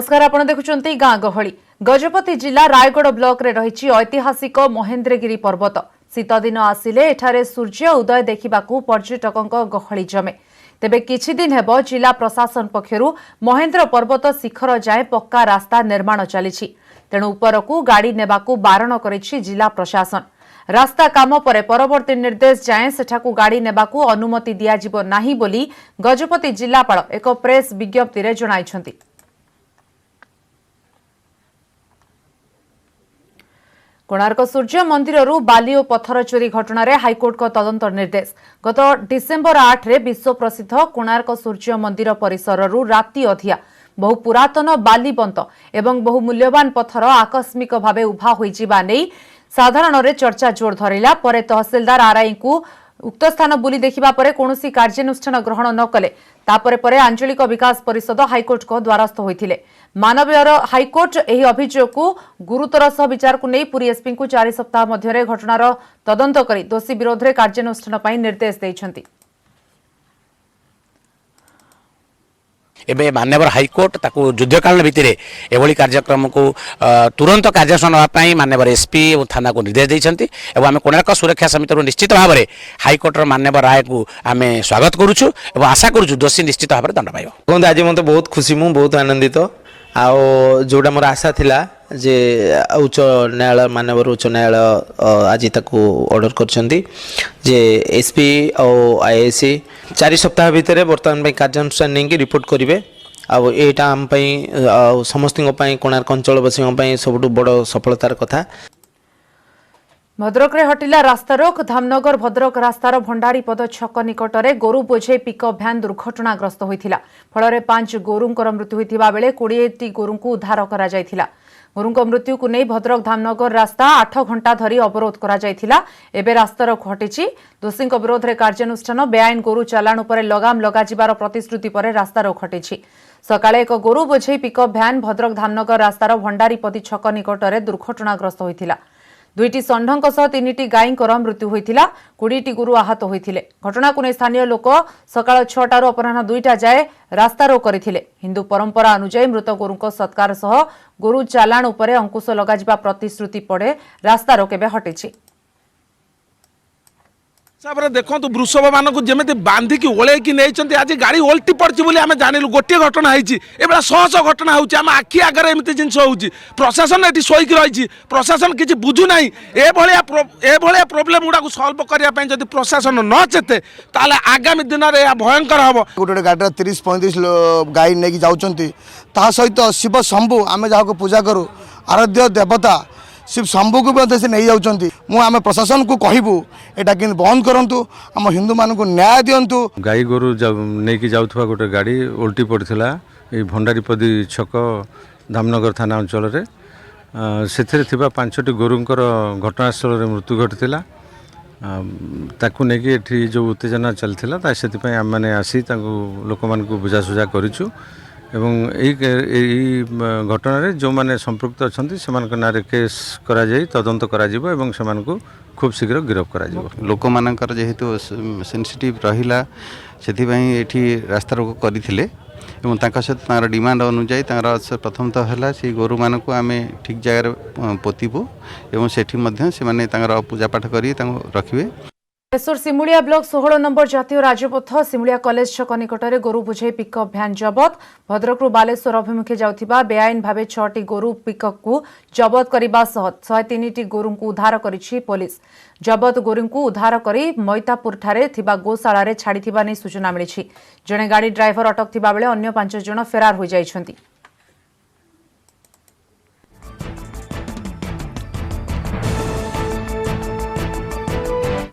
नमस्कार आपण देखुचंती गाँ गहली गजपति जिला रायगढ़ ब्लॉक रे रही ऐतिहासिक महेंद्रगिरी पर्वत शीत दिन आसिले एठारे सूर्य उदय देखिबाकू पर्यटकों गहली जमे तेबे किछि दिन हेबो जिला प्रशासन पक्षरु महेंद्र पर्वत शिखर जाए पक्का रास्ता निर्माण चलिछि तेणु उपरकू गाड़ी नेबाकू बारण करिछि जिला प्रशासन। रास्ता काम परे परवर्ती निर्देश जाए सेठाकू गाड़ी नेबाकू अनुमति दियाजिबो नाही बोली गजपति जिलापाल एक प्रेस विज्ञप्ति रे जणाइछंती। कोणार्क सूर्य मंदिर बाली और पत्थर चोरी घटना रे हाईकोर्ट को तदंत निर्देश। गत डिसेम्बर 8 रे विश्व प्रसिद्ध कोणार्क सूर्य मंदिर परिसर राति अधिया बहु पुरातन बालीबंत एवं बहु मूल्यवान पत्थर आकस्मिक भावे उभा होइजिबा नै साधारण रे चर्चा जोर धरिला परे तहसीलदार आरआई को उक्त स्थान बुली देखिबा परे कोनोसी कार्यानुष्ठान ग्रहण न कले तापरे परे आंचलिक विकास परिषद हाईकोर्ट को द्वारस्थ होइथिले। मानवीय हाईकोर्ट एही अभियोग को गुरुतर सह विचार को नै पुरी एसपी को 4 सप्ताह मध्यरे घटनार तदंत करी दोषी विरोध रे कार्यानुष्ठान पई निर्देश दैछंती। एबे मान्यवर हाईकोर्ट ताकू युद्धकालीन भित्तिरे एभली कार्यक्रम को तुरंत कार्यानुष्ठान नापी मान्यवर एसपी और थाना को निर्देश देइछंती एवं आम कोणार्क सुरक्षा समिति निश्चित भाव में हाईकोर्टर मान्यवर राय को आम स्वागत करुचु एवं आशा करुचु दोषी निश्चित भाव में दंड पाइबो। आज मत बहुत खुशी मु बहुत आनंदित आउ जोटा मोर आशा थिला जे उच्च न्यायालय मानवर उच्च न्यायालय आज ताकू ऑर्डर करछंती जे एसपी और आईएसी 4 सप्ताह भितर बर्तमान कार्यानुष्ठान नहीं रिपोर्ट करेंगे आउ एटा आम समस्त कोणार्क अंचलवासी सबुठ बड़ सफलतार कथा। भद्रक रे हटिला रास्ता रोक धामनगर भद्रक रास्तार भंडारीपद छक निकटरे गोरु बोझे पिकअप भ्यान दुर्घटनाग्रस्त होइथिला फल 5 गोरुंकर मृत्यु होइथिबा बेले 20टी गोरुंकु उद्धार करा जायथिला। गोरुंक मृत्यु को नहीं भद्रक धामनगर रास्ता 8 घंटा धरी अवरोध करा जायथिला एबे रास्ता रोक हटिछि। दोषी विरोध रे कार्यानुष्ठान बेआईन गोरु चालाण उपरे लगाम लगा जिबार प्रतिश्रुति परे रास्ता रोक हटिछि। सकाळे एक गोरु बोझे पिकअप भ्यान भद्रक धामनगर रास्तार भंडारीपदी छक निकटरे दुर्घटनाग्रस्त होइथिला। 2टी षंढ सह 3टी गाईंकर मृत्यु होइथिला 20टी गोरु आहत होइथिले। घटना को नहीं स्थानीय लोक सकाळ 6टारू अपराह्न 2टा जाए रास्ता रोक करथिले। हिंदू परंपरा अनुसार मृत गोरुंक सत्कार सह गोरु चालाण उपरे अंकुश लगाजिबा प्रतिश्रुति पड़े रास्ता रोक एबे हटिछि। देखो वृषभ मान को जमी बांधिकी ओलैकी नहीं आज गाड़ी ओल्टी पड़ी बोली आम जानिलु गोटे घटना होती शह शह घटना होती आम आखि आगे एमती जिन प्रशासन ये शोक रही प्रशासन किसी बुझुना एभलिया प्रोब्लेम गुड़ा सल्व करने जब प्रशासन न चेते ताले आगामी दिन में भयंकर हम गोटे गाड़ी 30-35 गाई नहीं जाऊँच सहित शिव शंभु आम जहाँ पूजा करूँ आराध्य देवता शिव शंभु को भी से नहीं जाऊँच आम प्रशासन को कहबू एटा कि बंद करंतु आम हिंदू मान को न्याय दिंतु। गाई गोरु नहीं जाऊथुवा गोटे गाड़ी उल्टी पड़ता ये भंडारीपदी छक धामनगर थाना अंचल से 5टी गोरुंकर घटनास्थल में मृत्यु घटी ताकू नहीं ये जो उत्तेजना चलता से आम मैंने आसी लोक मान बुझासुझा करूँ एवं यही घटन जो मैंने संपृक्त अच्छा से ना केस करा तदंत करा एवं से खूब शीघ्र गिरफ करा लोक मानकर जेहेतु सेंसिटिव रहिला सेथिबाई एठी रास्ता रोक करथिले एवं तांका सहित तार डिमांड अनुसार तार प्रथमतः है से गोरु मान को आम ठीक जगह पोतीबू एवं सेठी मध्य से माने तांकर पूजा पाठ करी रखिबे। बालेश्वर सिमुलिया ब्लॉक 16 नंबर जातीय राजपथ सिमुलिया कॉलेज छक निकटरे गोरु बोझे पिकअप भ्यान जबत। भद्रकरू बालेश्वर अभिमुखे जाउथिबा बेआईन भावे 6टी गोरु पिकअप को जबत करने सह 103टी गोरु को उद्धार करिछि पुलिस। जबत गोरु को उद्धार करी मैतापुर ठारे थिबा गोशाला रे छाड़िथिबा नै सूचना मिलिछि। जणे गाड़ी ड्राइवर अटक थिबा बेले अन्य 5 जण फेरार होई जाइछन्ति।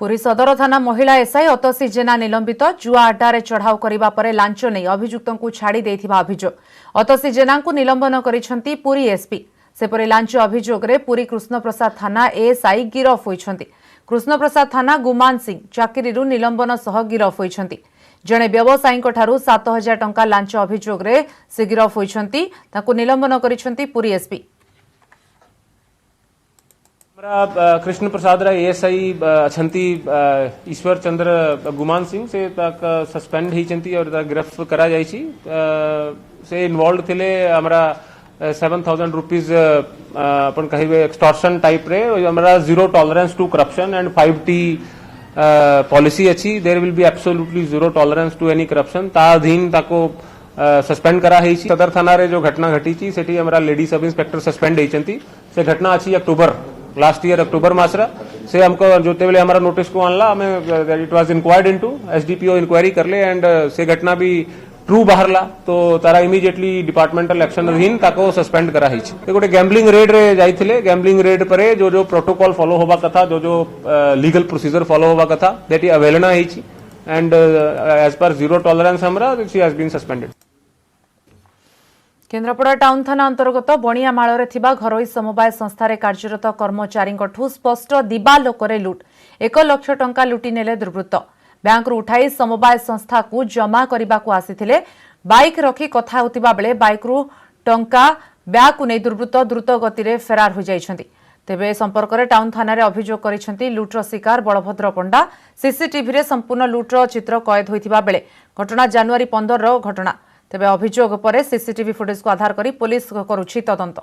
पुरी सदर थाना महिला एसआई अतसी जेना निलंबित जुआ अड्डारे चढ़ाऊ करने पर लांच नहीं अभियुक्तों को छाड़ी देथिबा अभियोग। अतसी जेना को निलंबन करिसेंती पुरी एसपी सेपरि लांच अभियोग रे पुरी कृष्णप्रसाद थाना एएसआई गिरफ होइछन्ती। कृष्णप्रसाद थाना गुमान सिंह चाकरी निलंबन सह गिरफ होइछन्ती। जणे व्यवसायी ठारू 7,000 टंका लांच अभियोग रे से गिरफ होइछन्ती ताकू निलंबन करिसेंती पुरी एसपी। कृष्ण प्रसाद राय एएसआई अछंती ईश्वर चंद्र गुमान सिंह से सस्पेंड होती और गिरफ्त करा से इन्वॉल्व थे हमारा 7,000 rupees अपन कहिबे एक्सटॉर्शन टाइप रे हमरा zero tolerance to corruption and 5T policy अच्छी there will be absolutely zero tolerance to any corruption ता अधीन ताको सस्पेंड करा है सदर थाना रे जो घटना घटी सेठी हमरा लेडी सब इंस्पेक्टर सस्पेंड होती से घटना अच्छी अक्टोबर लास्ट ईयर अक्टोबर मासरा से हमको जोते बेले हमारा नोटिस को आणला हमें it was inquired into SDPO inquiry करले एंड से घटना भी ट्रू बाहरला तो तारा इमीडिएटली डिपार्टमेंटल एक्शन अधीन ताको सस्पेंड करा है गोटे गैम्बलिंग रेड रे जाइथिले गैम्बलिंग रेड परे जो जो प्रोटोकॉल फॉलो होबा कथा जो जो लीगल प्रोसीजर फॉलो होबा कथा दैट इज अवेलना है एंड एज पर जीरो टॉलरेंस हमरा she has been suspended. Kendrapara town थाना अंतर्गत बणियामाଳରେ ଥିବା ଘରୋଇ ସମବାୟ ସଂସ୍ଥାରେ କାର୍ଯ୍ୟରତ କର୍ମଚାରୀଙ୍କଠୁ ସ୍ପଷ୍ଟ ଦିବାଲୋକରେ ଲୁଟ୍ 1 ଲକ୍ଷ ଟଙ୍କା ଲୁଟି ନେଲେ ଦୁର୍ବୃତ୍ତ ବ୍ୟାଙ୍କରୁ ଉଠାଇ ସମବାୟ ସଂସ୍ଥାକୁ ଜମା କରିବାକୁ ଆସିଥିଲେ ବାଇକ୍ ରଖି କଥା ହେଉଥିବା ବେଳେ ବାଇକ୍ରୁ ଟଙ୍କା ବ୍ୟାଗକୁ ନେଇ ଦୁର୍ବୃତ୍ତ ଦ୍ରୁତ ଗତିରେ ଫେରାର ହୋଇଯାଇଛନ୍ତି ତେବେ ଏ ସମ୍ପର୍କରେ ଟାଉନ ଥାନାରେ ଅଭିଯୋଗ କରିଛନ୍ତି ଲୁଟ୍ର ଶିକାର ବଳଭଦ୍ର ପଣ୍ଡା ସିସିଟିଭିରେ ସମ୍ପୂର୍ଣ୍ଣ ଲୁଟ୍ର ଚିତ୍ର କଏଦ ହୋଇଥିବା ବେଳେ ଘଟଣା ଜାନୁଆରୀ 15ର ଘଟଣା तेबे अभियोग पर सीसीटीवी फुटेज को आधार करी पुलिस करुछि तदंत।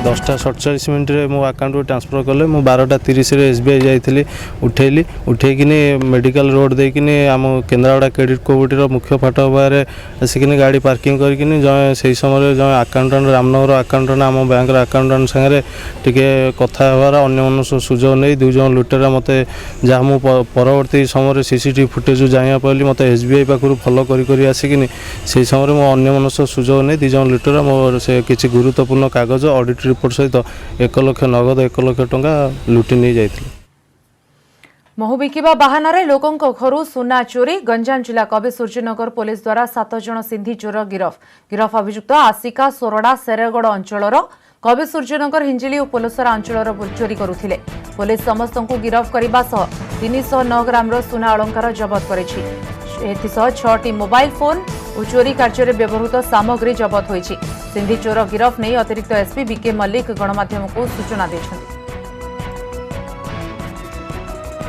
10टा 47 मिनट रे मो अकाउंट को ट्रांसफर कले मो 12टा 30 रे एसबीआई जाइथिली उठेली उठेकिनी मेडिकल रोड देकिनी आम केन्द्रापड़ा क्रेडिट कोऑपरेटिव मुख्य फाटक बारे आसिकिनी गाड़ी पार्किंग करकिनी से समय जो अकाउंटेंट रामनगर अकाउंटेंट आम बैंक अकाउंटेंट संगे टिके कथा हबार अन्य मन सुजोग नहीं दुई जन लुटेरा मते जहाँ मु परवर्ती समय सीसीटीवी फुटेज जाइया पाली मते एसबीआई पाखु फॉलो करी आसिकिनी से समय मो अन्य मन सुजोग नहीं दुई जन लुटेरा मोर से किसी गुरुत्वपूर्ण कागज ऑडिट रिपोर्ट सहित 1 लक्ष नगद 1 लक्ष टंका लुटि नहीं जाइथिले। महु बिकिबा बाहानारे लोकंक घरु सुना चोरी गंजाम जिला कवि सूर्यनगर पुलिस द्वारा 7 जन सिंधी चोर गिरफ अभियुक्त आसिका सोरडा सेरेगड़ अंचलर कवि सूर्यनगर हिंजिली और पोलसरा अंचलर चोरी करुथिले पुलिस समस्त को गिरफ करने सह 309 ग्राम सुना अलंकार जबत करिछि एथिसह 6टी मोबाइल फोन और चोरी कार्य व्यवहृत सामग्री जबत होइछि सिंधी चोर गिरफ नहीं अतिरिक्त एसपी बीके मल्लिक गणमाध्यम को सूचना देछन्ति।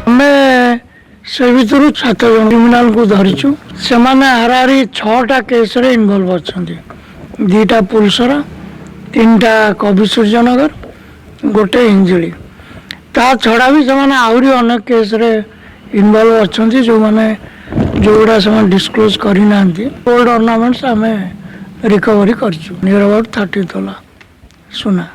हमें से भर 7 जन क्रिमिनाल को धरिचु से हाराहारी 6टा केस रे इनवॉल्व अछंती 2टा पुलसरा 3टा कवि सूर्यनगर गोटे हिंजिली ता छड़ा भी से आहरी अनेक केस रे इनवॉल्व अछंती जो माने जोड़ा से डिस्क्लोज करना गोल्ड ऑर्नामेंट्स आम रिकवरी करछु नियर अबाउट 30 तोला सुना।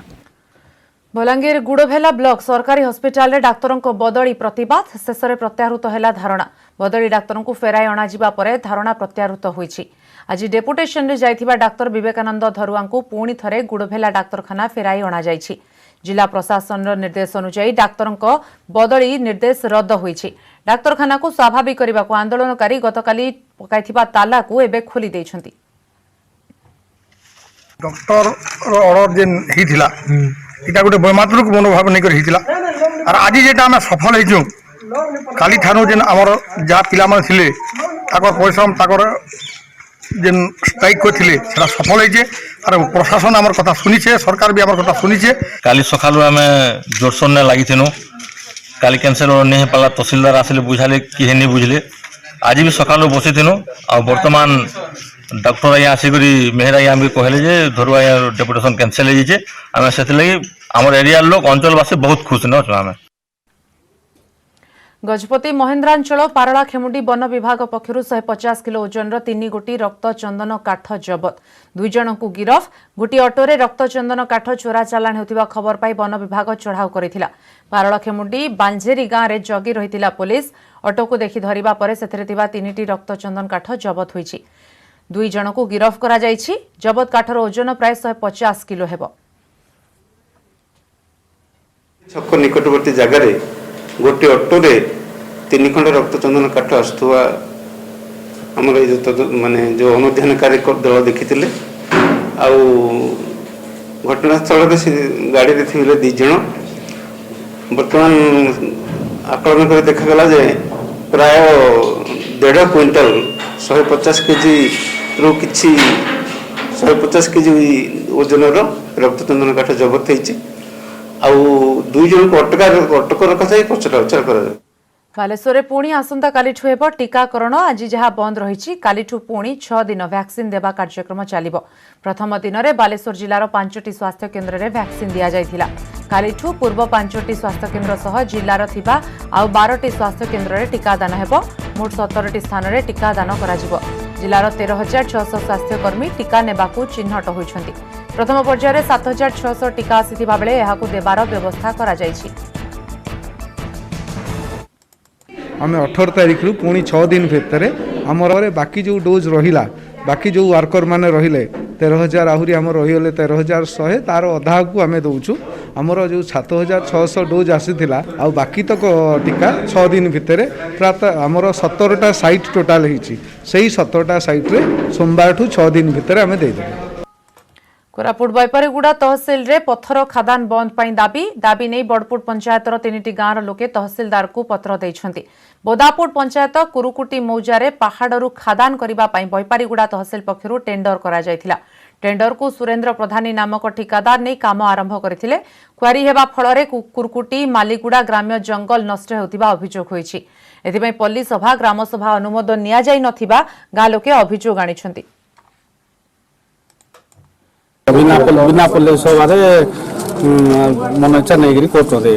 बलांगीर गुड़भेला ब्लॉक सरकारी हॉस्पिटल रे डाक्तरों को बदली प्रतिवाद शेष में प्रत्याहृत है धारणा बदली डाक्तरों को फेराई अणाजिबा परे धारणा प्रत्याहृत होईछि आज डेपुटेशन रे जाइथिबा डाक्तर विवेकानंद धरुआ को पुणी थरे गुड़भेला डाक्तरखाना फेराई अणा जाइछि जिला प्रशासन निर्देश अनुसार डाक्तरों को बदली निर्देश रद्द होईछि डाक्तरखाना को स्वाभाविक करने को आंदोलनकारी गतकाली पकाइथिबा ताला को एबे खोली दैछन्ति। डॉक्टर ऑर्डर जेन हिथिला इटा गोटे बयमात्रक मनोभाव नहीं कर हिथिला और आज जेटा हम सफल हेजु काली थानो जेन हमर जा पिला मन थिले ताकर परिश्रम ताकर जेन स्ट्राइक करथिले सेटा सफल हेजे और प्रशासन हमर कथा सुनिछे सरकार भी हमर कथा सुनिछे काली सखालु हमें जोरसोर ने लागिथिनु काली कैंसर नहीं पाला तहसीलदार आसिले बुझाले कि नहीं बुझले आज भी सकालू बसी थिनु आ वर्तमान डॉक्टर आया आसिक मेहरा आया भी कहले जे धरुआ डेपुटेशन कैंसल हो जाए आम से आम एरिया लोक अंचलवासी बहुत खुश न आम। गजपति महेन्द्रांचल पारला खेमुंडी वन विभाग पक्षर 150 किलो ओजन 3 गोटी रक्त चंदन काठ जबत 2 जन को गिरफ गोटी ऑटोरे रक्त चंदन काठ चोरा चालाण होतिबा खबर पाई वन विभाग चढ़ाऊ करिथिला पारला खेमुंडी बांझेरी गाँव में जगी रहिथिला पुलिस ऑटो को देखि धरिबा परे सेथिरे थिबा 3टी रक्त चंदन काठ जबत होईछि 2 जन को गिरफ करा जाइछि जबत काठर ओजन प्राय 150 किलो हेबो। छक निकटवर्ती जगार गोटे ऑटो रे 3 खंड रक्त चंदन काठ आसुवा आमर माने जो अनुध्यानकारी दल देखी घटनास्थल गाड़ी थे 2 जन बर्तमान आकलन कर देखागला जे प्राय 1.5 क्विंटल 150 केजी रू किछि 150 केजी ओजन रक्त चंदन काठ जबत होती 2 जन को अटक रखा जाए पचरा उचार कर। ବାଲେଶ୍ୱରରେ ପୁଣି ଆସନ୍ତାକାଲିଠୁ ହେବ ଟିକାକରଣ। ଆଜି ଯାହା ବନ୍ଦ ରହିଛି, କାଲିଠୁ ପୁଣି 6 ଦିନ ଭ୍ୟାକ୍ସିନ୍ ଦେବା କାର୍ଯ୍ୟକ୍ରମ ଚାଲିବ। ପ୍ରଥମ ଦିନରେ ବାଲେଶ୍ୱର ଜିଲ୍ଲାର 5ଟି ସ୍ୱାସ୍ଥ୍ୟ କେନ୍ଦ୍ରରେ ଭ୍ୟାକ୍ସିନ୍ ଦିଆଯାଇଥିଲା। କାଲିଠୁ ପୂର୍ବ 5ଟି ସ୍ୱାସ୍ଥ୍ୟ କେନ୍ଦ୍ର ସହ ଜିଲ୍ଲାର ଥିବା ଆଉ 12ଟି ସ୍ୱାସ୍ଥ୍ୟ କେନ୍ଦ୍ରରେ ଟିକାଦାନ ହେବ। ମୋଟ 17ଟି ସ୍ଥାନରେ ଟିକାଦାନ କରାଯିବ। ଜିଲ୍ଲାର 13,600 ସ୍ୱାସ୍ଥ୍ୟକର୍ମୀ ଟିକା ନେବାକୁ ଚିହ୍ନଟ ହୋଇଛନ୍ତି। ପ୍ରଥମ ପର୍ଯ୍ୟାୟରେ 7,600 ଟିକା ଆସିଥିବା ବେଳେ ଏହାକୁ ଦେବାର ବ୍ୟବସ୍ଥା କରାଯାଇଛି। आम 18 तारीख रु पुणी 6 दिन भितर आमर बाकी जो डोज रहा बाकी जो वर्कर मैंने रहिले 13,000 आहरी आम रहीगले 13,100 तार अधा को आम दौचु। आमर जो 7,600 डोज आसीथिला आ बाकी तक टीका 6 दिन भितर प्रातः आमर 17टा साइट टोटाल होती से 17टा साइट्रे सोमवार ठू 6 दिन भितर आम देदेबु। कोरापुट बैपारीगुड़ा तहसिल रे पत्थर खादान बंद पाई दाबी नहीं बड़पुट पंचायतर 3टी गाँवर लोके तहसिलदार को पत्र देइछंती। बोदापुट पंचायत कुरुकुटी मौजारे पहाड़रू खादान करिबा पाई बैपारीगुड़ा तहसिल पक्षरु टेंडर करा जायथिला। टेंडर को सुरेंद्र प्रधानी नामक ठिकादार नहीं काम आरंभ करथिले। क्वारी हेबा फलरे कुरुकुटी मालीगुड़ा ग्राम्य जंगल नष्ट हेउथिबा अभियोग होईछि। एथिपई पल्ली सभा ग्राम सभा अनुमोदन निया जाई नथिबा गाँ लोके अभियोग आनिछंती। बिना पल्ले सभार मन इच्छा नहीं कोर्ट दे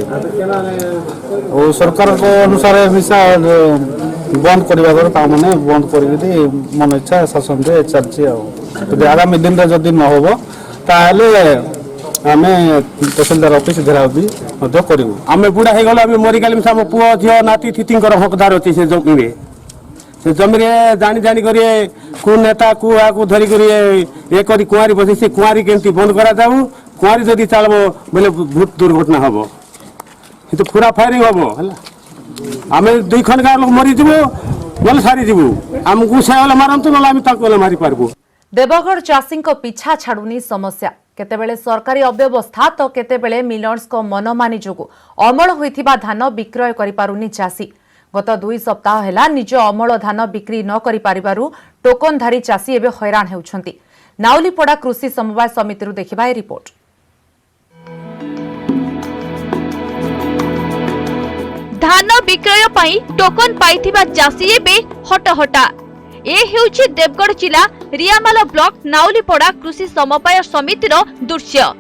और सरकार अनुसार मिसा बंद करने बंद कर मन इच्छा शासन से चलती। आगामी दिन में जदि न हो आम तहसिलदार ऑफिस घेराव भी करूँ। आम बुढ़ा हो गल मरीगल आम पुओ झील नाती थीतीर हकदार अच्छी से जमी से जमी जानी जानी कर नेता को धरिक ये करी कुआरी बसी से कुआरी केमती बंद करा जाऊ। कुआरी जदि चलबो बोले बहुत दुर्घटना हम तो पूरा फायरिंग हम आम 2 खंड गाँव लोग मरीजु ना सारीजु आमको से मारतु ना आम मारी पारबू। देवगढ़ चाषी पिछा छाड़ुनी समस्या। केतेबेले सरकारी अव्यवस्था तो केतेबेले मिलर्स को मनमानी जोगु अमल होइथिबा धान विक्रय करि पारुनी चाषी। गत 2 सप्ताह हेला निज अमल धान बिक्री न करि पारिबारु टोकनधारी चाषी एबे हैरान हेउछंती। नाउलीपड़ा कृषि समवाय समितिरु देखिबा ए रिपोर्ट। धान विक्रय पाई टोकन पाइथिबा चाषी एबे हटहटा। ए हेउछि देवगढ़ जिला रियामाल ब्लॉक नाउलीपड़ा कृषि समवाय समितिर दृश्य।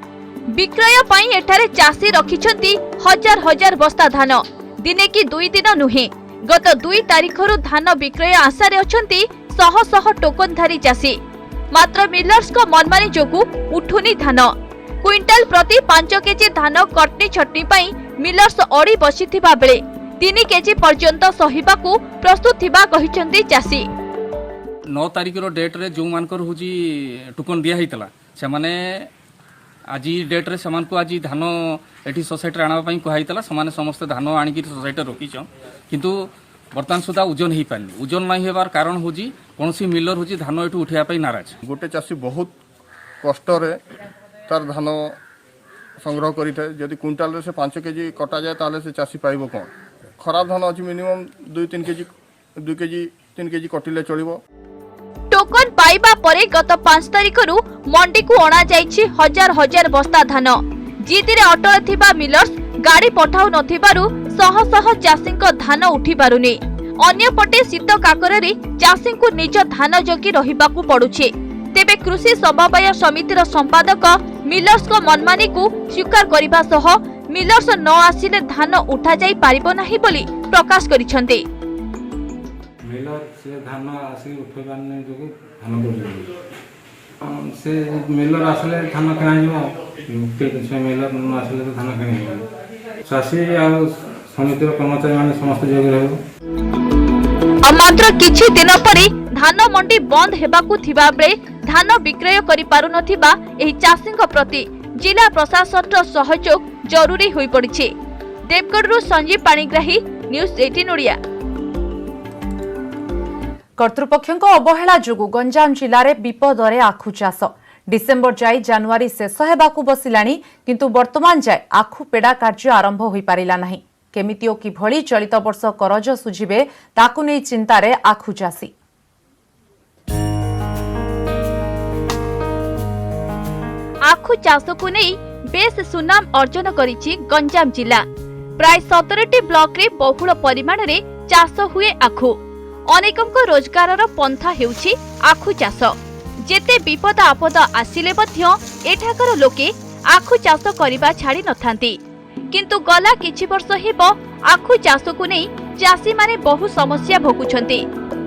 विक्रय पाई एठारे चाषी रखिछंती हजार हजार बस्ता धान। दिने की 2 दिन नुहे गत 2 तारिखरु धान विक्रय आशारे अछंती शह शह टोकनधारी चाषी। मात्र मिलर्स को मनमानी जोगु उठुनी धान। क्विंटाल प्रति 5 केजी धान कटनी छटनी पाई मिलर्स अड़ी बसिथिबा बेले 3 केजी पर्यंत सहिबाकू प्रस्तुत थिबा कहिसंती चाषी। 9 तारिखर डेट रे जो मानकर होजी टोकन दिया हितला से माने आज डेट रे समान को आज धान एठी सोसाइटी आना पई कहैतला समान समस्त धान आनी कि सोसाइटी रखिछ किंतु वर्तमान सुधा ओजन ही पानी ओजन नहीं हेबार कारण होजी कोनसी मिलर होजी धान एठु उठिया पई नाराज। गोटे चाषी बहुत कष्ट रे तार धान संग्रह करिथे जदि क्विंटाल रे से 5 केजी कटा जाए ताले से चाषी पाइबो कोन। खराब धान अछि मिनिमम 2-3 केजी 2 केजी 3 केजी कटिले चलिबो। टोकन पाइबा परे गत 5 तारिखरु मंडी को अणा जाइछि हजार हजार बस्ता धान। जीतिरे अटल थिबा मिलर्स गाड़ी पठाउ नथिबारु शह शह चाषी धान उठी पारुनी। अन्य पटे शीत काकररी चाषी को निज धान जगी रहिबाकू पडुछि। तेबे कृषि समवाय समितिर संपादक मिलर्स को मनमानी को स्वीकार करिबा सह मिलर्स न आसिले धान उठा जाई पारिबो नाही बोली प्रकाश करिसंती। मिलर से धान आसी उठेबार नहीं जो धान कर से मिलर आसले धान किना से मिलर न आसले तो धान किना चाषी आ समितिर कर्मचारी माने समस्त जोगी रहबो। मात्र किछि दिन परे धान मंडी बंद हेबाकू थिबा बेले धान विक्रय करि पारु नथिबा एही चाषीक प्रति जिला प्रशासन सहयोग जरूरी होई पड़िछि। देवगढ़ संजीव पाणिग्राही न्यूज 18 ओडिया। कर्तृपक्षों अवहेला जोगु गंजाम जिले में विपदरे आखु चाष। डिसेम्बर जाई जानुआरी शेष हेबाकू बसिलाणी किंतु वर्तमान जाए आखु पेड़ा कार्य आरंभ होई पारिला नाही। केमिति ओ किभଳି चलित वर्ष करज सुझिबे ताकू नै चिंतारे आखु चाषी। आखु चाष को नहीं बेस सुनाम अर्जन करिछि गंजाम जिला। प्राय 17टी ब्लॉक रे बहुल परिमाण रे चाष हुए आखु। अनेकଙ୍କ रोजगारर पंथा हेउछि आखु चाष। जेते विपद आपद आसिले मध्य एठाकर लोके आखु चाष करिबा छाड़ी नथांती। किंतु गला किछि वर्ष हेबो आखु चाष को नै चासी माने बहु समस्या भोगुछंती।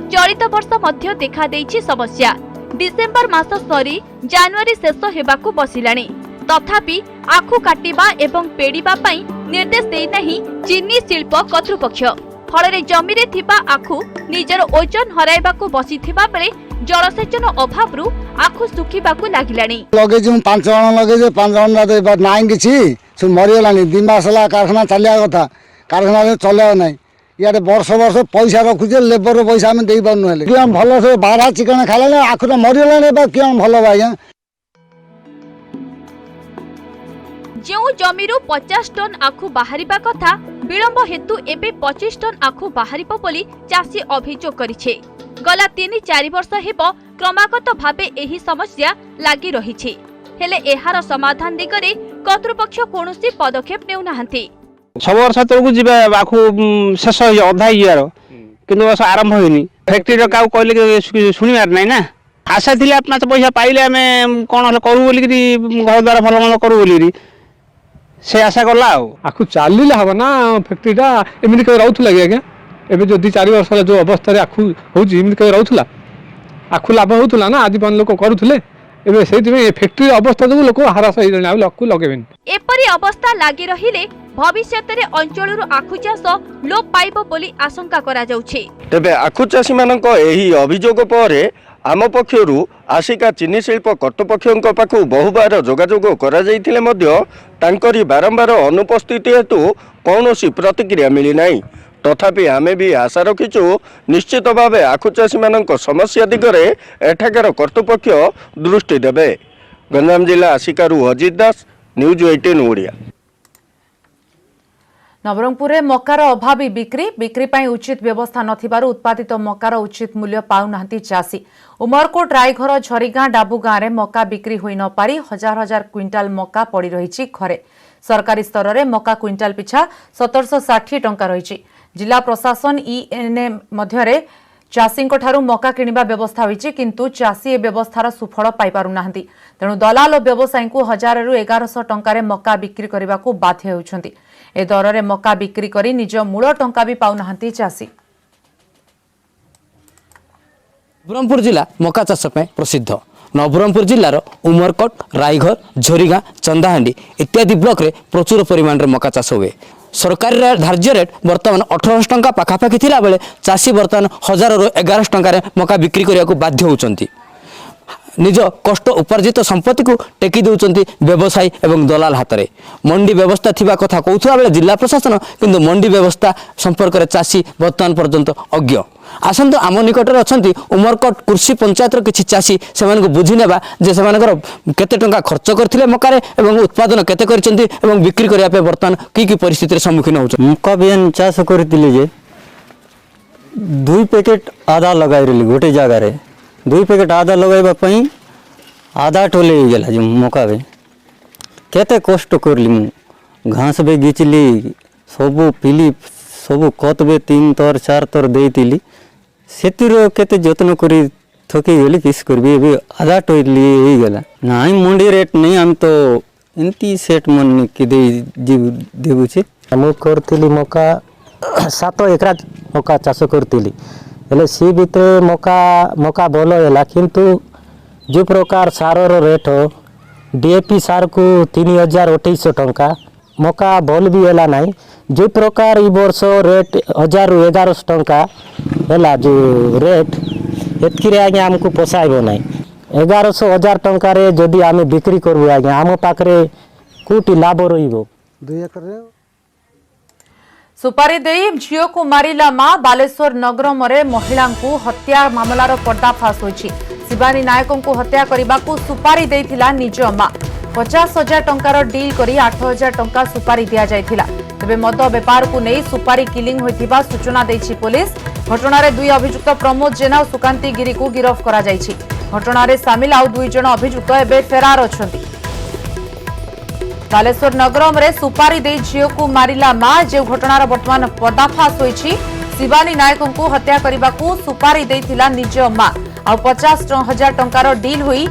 चलित वर्ष मध्य देखा देइछि समस्या। डिसेंबर मास सरी जनवरी शेष हेबाकू बसिलाणी, तथापि आखु काटिबा एवं पेड़िबा पई निर्देश देई नाही चीनी शिल्प कर्तृपक्ष। फଳରେ जमीरे थिबा आखु निजर ओजन हराइबाकू बसिथिबा बेले जलसेचन अभावरू आखु सुखिबाकू लागिलाणी। लगे जो 5 जण लगे जे 5 जण नाइ किछि सु मरियलानी। 2 मास ला कारखाना चलिया कथा, कारखाना रे चले नाही। यार वर्ष वर्ष पैसा रखुजे, लेबर पैसा हम देई पानु हेले कि हम भलो से बारा चिकन खाले आखुरा मरियलानी बा कि हम भलो भाई। जेउ जमीरू 50 टन आखु बाहरिबा कथा विलंब हेतु एबे 25 टन आखु बाहरिबो बोली चासी अभियोग करिछे। गला 3-4 वर्ष हेबो क्रमागत भाबे एही समस्या लागि रहिछि, हेले एहार समाधान दिगरे कर्तृपक्ष कोनोसी पदक्षेप नेउ नाहंती। 6 वर्ष तक जिबा आखु शेष अधा यार किंतु वर्ष आरंभ होइनी। फैक्ट्री रो काउ कहले सुनिवार नै ना। आशा थिले 5 पैसा पाइले हमें कोन करू बोली कि घर द्वारा भल भल करू बोली से आशा करला। आखु चालिले हबो ना फैक्ट्रीटा एमिति कहि रहउथला आज्ञा। एबे जो 2-4 वर्ष जो अवस्था रे आखु होउची एमिति कहि रहउथला। आखु लाभ होउथला ना, आदि पान लोक करूथले। एबे सेति में फैक्ट्री अवस्था जो लोक हारास होई जणा आखु लगेबेन। एपरि अवस्था लागि रहिले भविष्यत रे अंचलरू आखु चाष लोप पाइबो बोली आशंका करा जाउछि। तबे आखु चाषी मानक एही अभियोग परे आम पक्षरु आशिका चीनी शिल्प कर्तृपक्षଙ୍କ पाखु बहुबार जोगाजोग करा जाइथिले मध्य तांकरी बारंबार अनुपस्थिति हेतु कौनसी प्रतिक्रिया मिली नाही। तथापि आमे भी आशा रखिछु निश्चित भावे आखु चाषी मानक समस्या दिगरे एठाकार कर्तृपक्ष दृष्टि देबे। गंजाम जिला आशिकारु अजित दास, न्यूज 18 ओडिया। नवरंगपुर में मकार अभावी बिक्री पाई उचित व्यवस्था नथिबारु उत्पादित मकार उचित मूल्य पाउ नाहंती चासी। उमरकोट रायघर झरीगां डाबू गाँव में मका बिक्री होई न पारी हजार हजार क्विंटाल मका पड़ी रही घरे। सरकारी स्तर में मका क्विंटाल पिछा 1760 टंका रही। जिला प्रशासन ईएनएम मध्यरे चाषी मका किणवा व्यवस्था होईछि, किंतु चाषी ए व्यवस्थार सुफल पाई पारु नाहंती। तेणु दलाल व्यवसायी को 1000 रु 1100 टंका मका बिक्री करने को बाध्य होउछंती। ए दर में मका बिक्री करी निज मूल टंका भी पाउ नाहंती चाषी। नवरंगपुर जिला मका चाष प्रसिद्ध। नवरंगपुर जिलार उमरकोट, रायघर, झरीगां, चंदाहांडी इत्यादि ब्लॉक रे प्रचुर परिमाण रे मका चाष हुए। सरकारी धार्य रेट बर्तमान 1800 टंका पाखापाखि थिला बेले चाषी बर्तमान 1000 रु 1100 टंका मका बिक्री करने को बाध्य होउछंती। निज कष्ट उपार्जित संपत्ति को टेकी दौरान व्यवसायी एवं दलाल हाथ में। मंडी व्यवस्था थिबा कथा कहूथुवा बेले जिला प्रशासन किंतु मंडी व्यवस्था संपर्क में चाषी बर्तमान पर्यंत अज्ञ। आसंतु आम निकटरे अच्छी उमरकोट कृषि पंचायत किसी चाषी से बुझी नेबा जे सेमानकर केते टंका खर्च करथिले मकारे एवं उत्पादन केते करचंती एवं बिक्री करिया पे बर्तमान की परिस्थिति सम्मुखीन होछ। मका बिहान चाष करथिले जे 2 पैकेट आधा लगाई रही गोटे जगार 2 पैकेट आधा लगाइबा आधा टोले गला जो मका बे केते कष्ट करली मु घास बे गिचली सबू पिली सबू खत बे 3 तर 4 तर देतिली सेतिर केते जत्न करी थकी गेली किस करबी बे आधा टोली ही गला नाई मंडी रेट नहीं हम तो एंती सेट मन के दे देबु छे। हम करथिली मका 7 एकरा मका चाष करथिली हेले सी भितर मका भल है किंतु जो प्रकार सारर रेट डीएपी सार को 3800 टंका मका भल भी है ना जो प्रकार ई वर्ष रेट 1000 रु 1100 टंका है जो रेट एतकी आज्ञा आमको पोसाइब ना 1100 1000 टंका रे जदि आम बिक्री करबू आज्ञा आम पाखरे कोटी लाभ रहिबो। 2 एकर सुपारी देई झियो को मारिला मां। बालेश्वर नगरम रे महिला को हत्या मामलार पर्दाफाश होइछि। शिवानी नायकों को हत्या करने को सुपारी देथिला निज मां। 50,000 टंकार डील करी 8,000 टंका सुपारी दिया जायथिला। तेबे मद व्यापार को नहीं सुपारी किलिंग होइथिबा सूचना देछि पुलिस। घटना रे 2 अभियुक्त प्रमोद जेना और सुकांती गिरी को गिरफ्त करा जायछि। घटना रे शामिल आउ 2 जण अभियुक्त एबे फेरार अछंती। बालेश्वर नगरम रे सुपारी दे झील को मारिला मां जो घटनार वर्तमान पर्दाफाश होईछि। शिवानी नायक को हत्या करने को सुपारी देथिला निज मां आ 50,000 टंकार डील हुई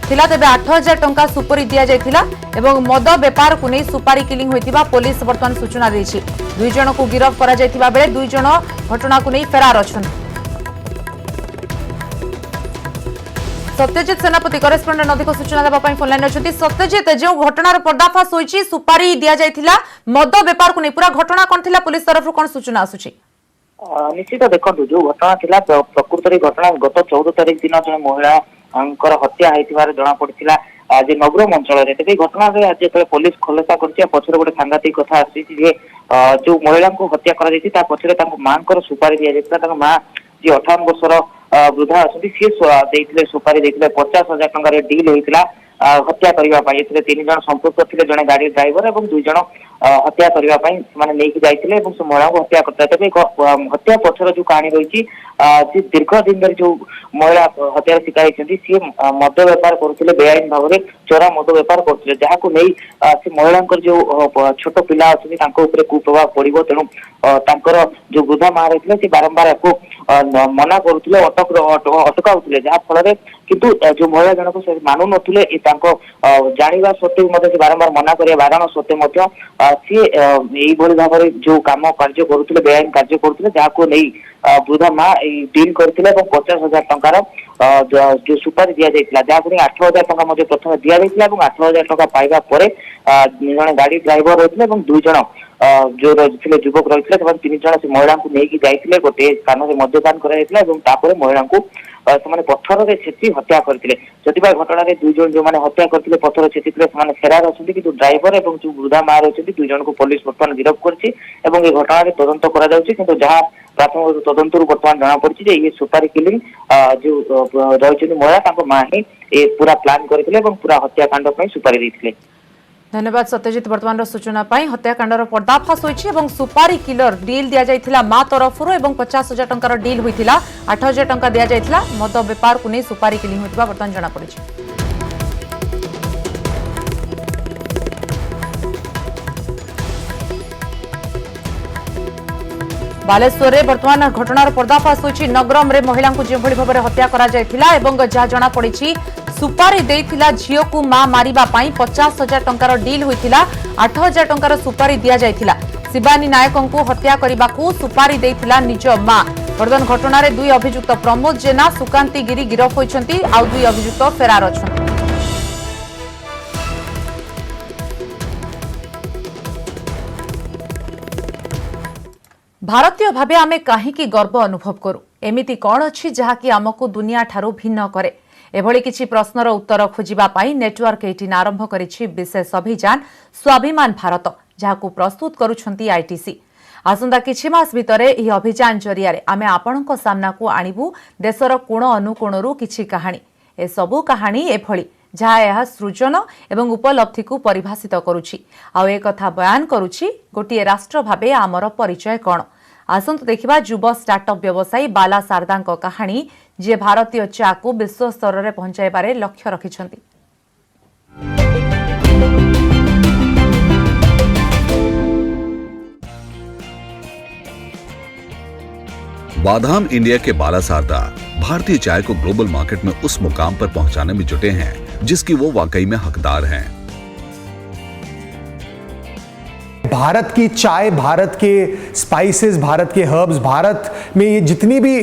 थिला तेबे 8,000 टंका सुपारी दिया जायथिला एवं मद व्यापार को नहीं सुपारी किलिंग होइतिबा पुलिस वर्तमान सूचना देछि। 2 जन को गिरफ्त करा जायथिबा बेले 2 जन घटना को नहीं फेरार अछन। सत्यजित सेनापति करेस्पोंडेंट अधिक सूचना देबा पई फोन लाइन अछति। सत्यजित जो घटनार पर्दाफाश होईछि सुपारी दिया जायथिला मद व्यापार को नहीं पूरा घटना कोन थिला पुलिस तरफ कोन सूचना आसुछि? निश्चित देखो जो घटना थिला प्रकृत घटना गत 14 तारिख दिन जन महिला हत्या होइथिबार जणा पड़िथिला आज नगरम अंचल रे। घटना आज जो पुलिस खुलासा करछि पछरे गोटे सांघातिक कथा आसी जे जो महिला को हत्या करा जायछि ता पछरे ताको मां को सुपारी दिया जायछि। ताको मां जे 58 वर्षर वृद्धा अछति सी देइथिले सुपारी देइथिले 50,000 टंका रे डील होइथिला हत्या करबा पई। एथिरे 3 जन संपर्क थिले जने गाड़ी ड्राइवर एवं 2 जन हत्या करबा पई माने नेकी जाइथिले एवं से महिला को हत्या करता। तबे हत्या पछर जो कहानी रहिछि जे दीर्घ दिन धरि जो महिला हत्या शिकार होइछन्ती सी मद व्यापार करथिले बेआईन भाव रे चोरा मद व्यापार करथिले जहा को नै से महिला जो छोट पिला अछि तांको ऊपर कुप्रभाव पड़िबो। तेनु तांकर जो वृद्धा मां रहिथिले से बारंबार को मना करुथिले अटकाउथिले जहा फल रे किंतु जो महिला जनक से मानु नथिले ए तांको जानिबा सत्ते मध्ये बारंबार मना करिया बारण सत्ते मध्ये सी एई भली भाव रे जो काम कार्य करुथिले बेआईन कार्य करुथिले जहा को नै वृद्धा मां डील करथिले और 50,000 टंकार जो सुपारी दिया जायतिला जहा को 8,000 टंका मध्ये प्रथम दिया जायतिला और 8,000 टंका पाइबा परे जने गाड़ी ड्राइवर रहिथिले और 2 जन जो रहिथिले युवक रहिथिले तब 3 जन से महिला को नेकी जायतिले गोटे स्थान रे मद्यपान करा जायतिला और तापर महिला को से पत्थर रे छेची हत्या करथिले। जदिबा घटना रे 2 जन जो माने हत्या करथिले पत्थर छेचिले से फेरार अछंती कि ड्राइवर एवं जो वृद्धा मां रहिछन्ती 2 जन को पुलिस वर्तमान गिरफ्त करछि एवं ए घटना रे तदंत करा जाउछि। किंतु जहां प्राथमिक तदंतरु वर्तमान जाना पड़छि जे ये सुपारी किलिंग जो रहिछन्ती महिला ताको मां ही ए पूरा प्लान करथिले एवं पूरा हत्याकांड पई सुपारी दैथिले। धन्यवाद सत्यजित वर्तमान सूचना पाई। हत्याकांडर पर्दाफाश होइछि एवं सुपारी किलर डील दिया जायथिला मा तरफरु एवं 50,000 टंकार डील होइथिला 8,000 टंका दिया जायथिला मद व्यापार को नै सुपारी किलिंग होइतबा वर्तमान जणा पड़िछि। बालेश्वर रे वर्तमान घटनार पर्दाफाश होइछि। नगरम रे महिला को जेभଳି भाबरे हत्या करा जायथिला एवं जहा जणा पड़िछि सुपारी देइथिला झियो को मां मारिबा पई 50,000 टंकार डील होइथिला 8,000 टंकार सुपारी दिया जायथिला। शिवानी नायक को हत्या करबा को सुपारी देइथिला निज मां। वर्तमान घटना रे 2 अभियुक्त प्रमोद जेना सुकांती गिरी गिरफ होइछन्ती आ 2 अभियुक्त फेरार अछन्ती। भारतीय भावे आमे काहीकि गर्व अनुभव करू एमिति कौन अछि जहाकि आमको दुनिया ठारू भिन्न करे एभली किछि प्रश्नर उत्तर खोजिबा पाई नेटवर्क 18 आरंभ करिछि विशेष अभियान स्वाभिमान भारत जहाकु प्रस्तुत करूछंती आईटीसी। आसंता किछि मास भितरे एही अभियान जरिया रे आमे आपणक सामना को आनिबु देशर कोण अनुकोणरू किछि कहानी। ए सबु कहानी एभली जहाँ यह सृजन एवं उपलब्धि को परिभाषित करुछि आ ए कथा बयान करुछि गोटिए राष्ट्र भावे आमर परिचय कौन। आसंतु देखिबा युव स्टार्टअप व्यवसायी बाला शारदांक कहानी जे भारतीय चा को विश्व स्तर में पहुंचाइबारे लक्ष्य रखिछंती। बादाम इंडिया के बाला शारदा भारतीय चाय को ग्लोबल मार्केट में उस मुकाम पर पहुंचाने में जुटे हैं जिसकी वो वाकई में हकदार हैं। भारत की चाय, भारत के स्पाइसेस, भारत के हर्ब्स, भारत में ये जितनी भी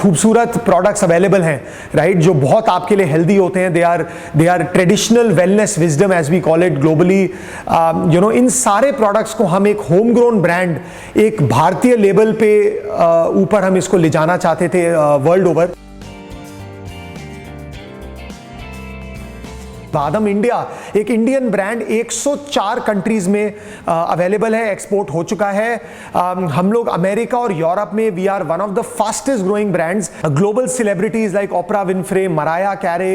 खूबसूरत प्रोडक्ट्स अवेलेबल हैं, राइट, जो बहुत आपके लिए हेल्दी होते हैं, they are traditional wellness wisdom as we call it globally, इन सारे प्रोडक्ट्स को हम एक होम ग्रोन ब्रांड, एक भारतीय लेवल पे ऊपर हम इसको ले जाना चाहते थे वर्ल्ड ओवर। बादाम इंडिया एक इंडियन ब्रांड 104 कंट्रीज में अवेलेबल है, एक्सपोर्ट हो चुका है। हम लोग अमेरिका और यूरोप में we are one of the fastest growing brands. Global celebrities like Oprah Winfrey, Mariah Carey,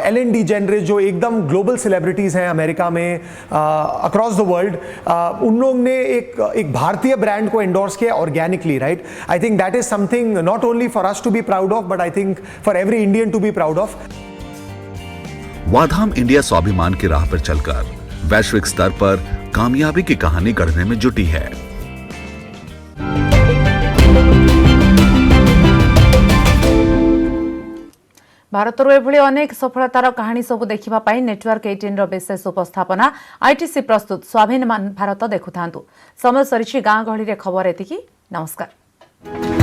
Ellen DeGeneres जो एकदम ग्लोबल सेलिब्रिटीज हैं अमेरिका में, अक्रॉस द वर्ल्ड, उन लोग ने एक भारतीय ब्रांड को एंडोर्स किया organically, right. I think that is something not only for us to be proud of but I think for every Indian to be proud of. Vahdam India स्वाभिमान की राह पर चलकर वैश्विक स्तर पर कामयाबी की कहानी गढ़ने में जुटी है। भारतर एभली अनेक सफलतार कहानी सबू देखिबा पाई नेटवर्क 18 रो विशेष उपस्थापना आईटीसी प्रस्तुत स्वाभिमान भारत देखुथांतु। समय सरिछि गाँ गहली रे खबर एतिकी। नमस्कार।